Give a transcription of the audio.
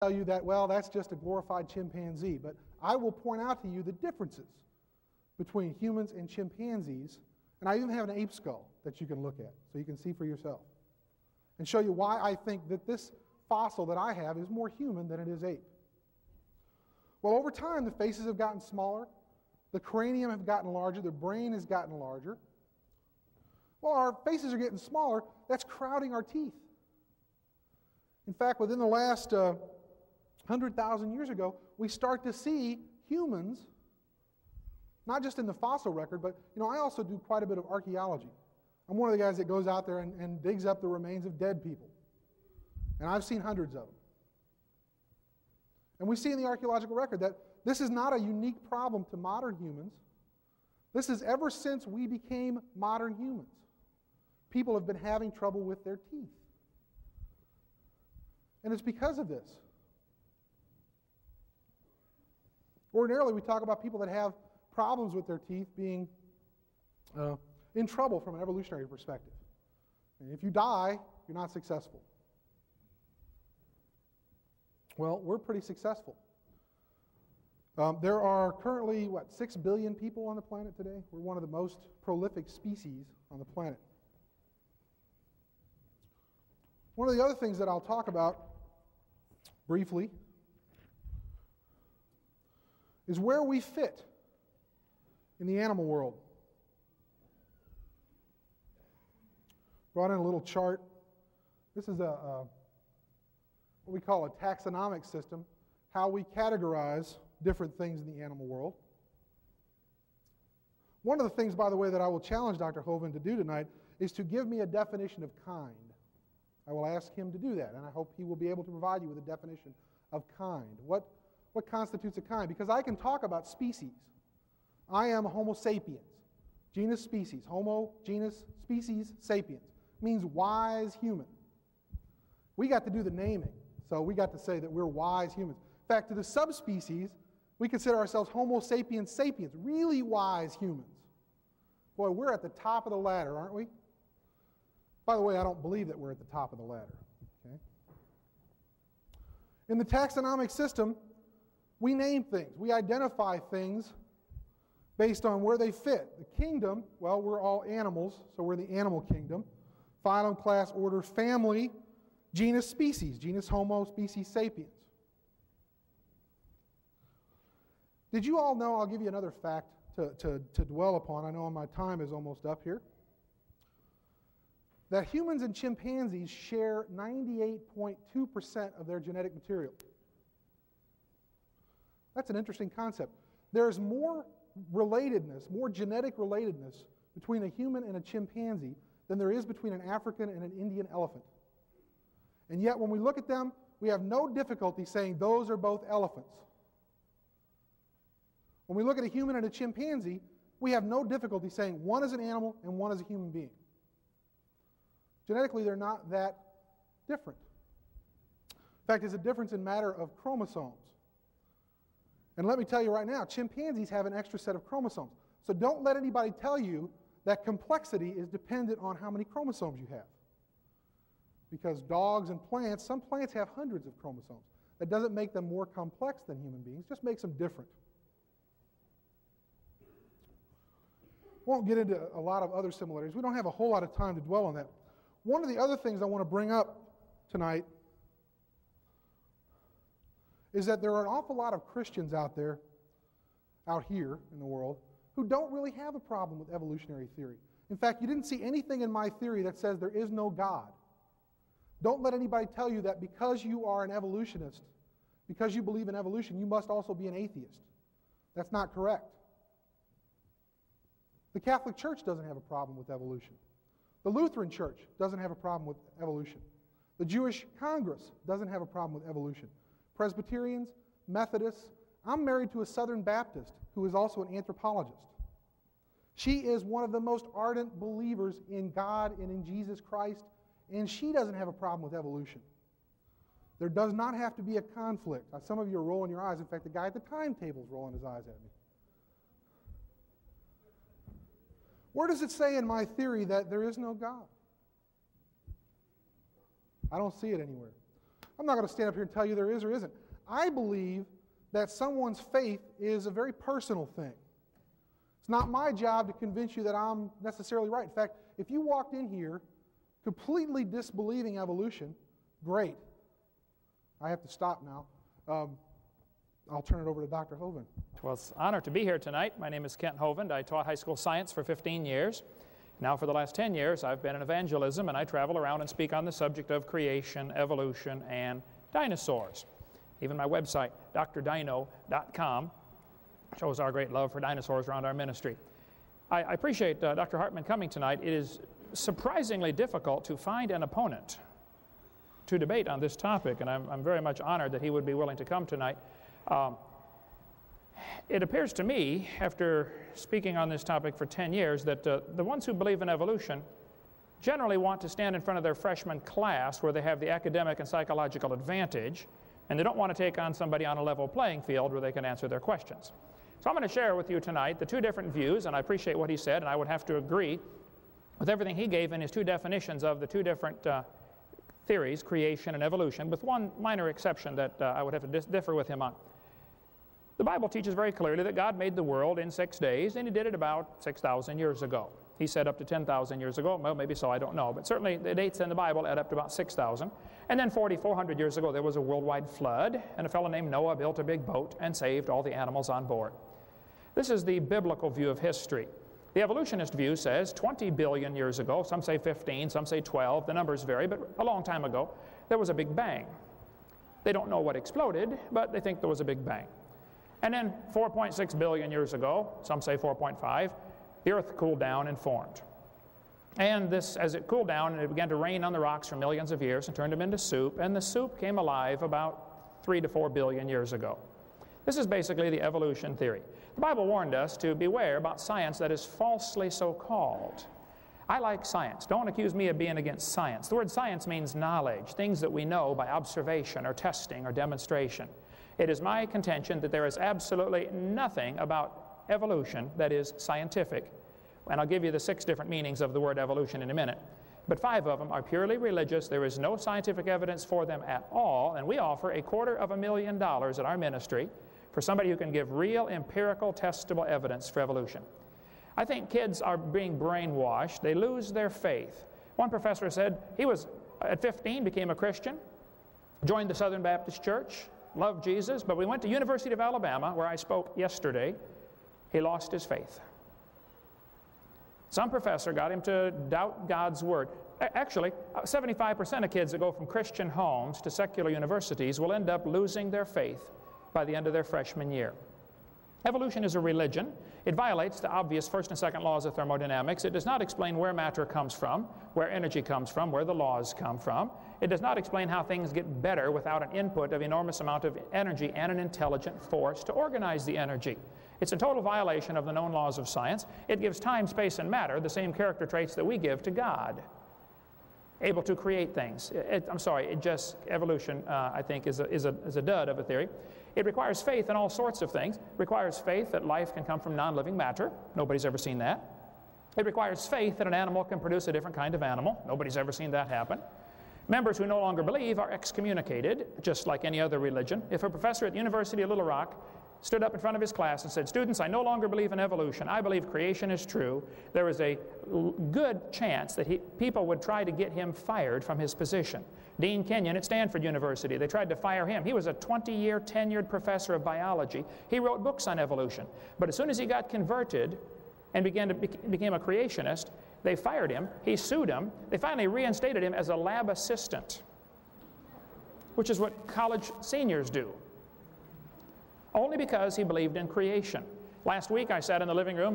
tell you that, well, that's just a glorified chimpanzee. But I will point out to you the differences between humans and chimpanzees. And I even have an ape skull that you can look at so you can see for yourself and show you why I think that this fossil that I have is more human than it is ape. Well, over time, the faces have gotten smaller, the cranium have gotten larger, the brain has gotten larger. Well, our faces are getting smaller, that's crowding our teeth. In fact, within the last 100,000 years ago, we start to see humans, not just in the fossil record, but I also do quite a bit of archaeology. I'm one of the guys that goes out there and digs up the remains of dead people. And I've seen hundreds of them. And we see in the archaeological record that this is not a unique problem to modern humans. This is ever since we became modern humans. People have been having trouble with their teeth. And it's because of this. Ordinarily, we talk about people that have problems with their teeth being in trouble from an evolutionary perspective. And if you die, you're not successful. Well, we're pretty successful. There are currently, 6 billion people on the planet today? We're one of the most prolific species on the planet. One of the other things that I'll talk about briefly is where we fit in the animal world. Brought in a little chart. This is what we call a taxonomic system, how we categorize different things in the animal world. One of the things, by the way, that I will challenge Dr. Hovind to do tonight is to give me a definition of kind. I will ask him to do that, and I hope he will be able to provide you with a definition of kind. What constitutes a kind? Because I can talk about species. I am Homo sapiens, genus species. Homo, genus, species, sapiens. Means wise human. We got to do the naming, so we got to say that we're wise humans. In fact, to the subspecies, we consider ourselves Homo sapiens sapiens, really wise humans. Boy, we're at the top of the ladder, aren't we? By the way, I don't believe that we're at the top of the ladder. Okay? In the taxonomic system, we name things. We identify things based on where they fit. The kingdom, well, we're all animals, so we're the animal kingdom. Phylum, class, order, family, genus, species. Genus Homo, species sapiens. Did you all know, I'll give you another fact to dwell upon. I know my time is almost up here. That humans and chimpanzees share 98.2% of their genetic material. That's an interesting concept. There's more relatedness, more genetic relatedness between a human and a chimpanzee than there is between an African and an Indian elephant. And yet when we look at them, we have no difficulty saying those are both elephants. When we look at a human and a chimpanzee, we have no difficulty saying one is an animal and one is a human being. Genetically, they're not that different. In fact, it's a difference in matter of chromosomes. And let me tell you right now, chimpanzees have an extra set of chromosomes. So don't let anybody tell you that complexity is dependent on how many chromosomes you have. Because dogs and plants, some plants have hundreds of chromosomes. That doesn't make them more complex than human beings, just makes them different. Won't get into a lot of other similarities. We don't have a whole lot of time to dwell on that. One of the other things I want to bring up tonight is that there are an awful lot of Christians out there, out here in the world, who don't really have a problem with evolutionary theory. In fact, you didn't see anything in my theory that says there is no God. Don't let anybody tell you that because you are an evolutionist, because you believe in evolution, you must also be an atheist. That's not correct. The Catholic Church doesn't have a problem with evolution. The Lutheran Church doesn't have a problem with evolution. The Jewish Congress doesn't have a problem with evolution. Presbyterians, Methodists. I'm married to a Southern Baptist who is also an anthropologist. She is one of the most ardent believers in God and in Jesus Christ, and she doesn't have a problem with evolution. There does not have to be a conflict. Some of you are rolling your eyes. In fact, the guy at the timetable is rolling his eyes at me. Where does it say in my theory that there is no God? I don't see it anywhere. I'm not going to stand up here and tell you there is or isn't. I believe that someone's faith is a very personal thing. It's not my job to convince you that I'm necessarily right. In fact, if you walked in here completely disbelieving evolution, great. I have to stop now. I'll turn it over to Dr. Hovind. Well, it's an honor to be here tonight. My name is Kent Hovind. I taught high school science for 15 years. Now for the last 10 years, I've been in evangelism, and I travel around and speak on the subject of creation, evolution, and dinosaurs. Even my website, drdino.com, shows our great love for dinosaurs around our ministry. I appreciate Dr. Hartman coming tonight. It is surprisingly difficult to find an opponent to debate on this topic, and I'm very much honored that he would be willing to come tonight. It appears to me, after speaking on this topic for 10 years, that the ones who believe in evolution generally want to stand in front of their freshman class where they have the academic and psychological advantage, and they don't want to take on somebody on a level playing field where they can answer their questions. So I'm going to share with you tonight the two different views, and I appreciate what he said, and I would have to agree with everything he gave in his two definitions of the two different theories, creation and evolution, with one minor exception that I would have to differ with him on. The Bible teaches very clearly that God made the world in 6 days, and he did it about 6,000 years ago. He said up to 10,000 years ago. Well, maybe so, I don't know. But certainly the dates in the Bible add up to about 6,000. And then 4,400 years ago, there was a worldwide flood, and a fellow named Noah built a big boat and saved all the animals on board. This is the biblical view of history. The evolutionist view says 20 billion years ago, some say 15, some say 12, the numbers vary, but a long time ago, there was a big bang. They don't know what exploded, but they think there was a big bang. And then 4.6 billion years ago, some say 4.5, the earth cooled down and formed. And this, as it cooled down, and it began to rain on the rocks for millions of years and turned them into soup, and the soup came alive about 3 to 4 billion years ago. This is basically the evolution theory. The Bible warned us to beware about science that is falsely so-called. I like science. Don't accuse me of being against science. The word science means knowledge, things that we know by observation or testing or demonstration. It is my contention that there is absolutely nothing about evolution that is scientific. And I'll give you the 6 different meanings of the word evolution in a minute. But 5 of them are purely religious. There is no scientific evidence for them at all. And we offer $250,000 at our ministry for somebody who can give real, empirical, testable evidence for evolution. I think kids are being brainwashed. They lose their faith. One professor said he was, at 15, became a Christian, joined the Southern Baptist Church, loved Jesus, but we went to University of Alabama, where I spoke yesterday. He lost his faith. Some professor got him to doubt God's Word. Actually, 75% of kids that go from Christian homes to secular universities will end up losing their faith by the end of their freshman year. Evolution is a religion. It violates the obvious first and second laws of thermodynamics. It does not explain where matter comes from, where energy comes from, where the laws come from. It does not explain how things get better without an input of enormous amount of energy and an intelligent force to organize the energy. It's a total violation of the known laws of science. It gives time, space, and matter the same character traits that we give to God. Able to create things. Evolution, I think, is a dud of a theory. It requires faith in all sorts of things. It requires faith that life can come from non-living matter. Nobody's ever seen that. It requires faith that an animal can produce a different kind of animal. Nobody's ever seen that happen. Members who no longer believe are excommunicated, just like any other religion. If a professor at the University of Little Rock stood up in front of his class and said, "Students, I no longer believe in evolution. I believe creation is true," there is a good chance that people would try to get him fired from his position. Dean Kenyon at Stanford University, they tried to fire him. He was a 20-year, tenured professor of biology. He wrote books on evolution. But as soon as he got converted and became a creationist, they fired him. He sued them. They finally reinstated him as a lab assistant, which is what college seniors do, only because he believed in creation. Last week, I sat in the living room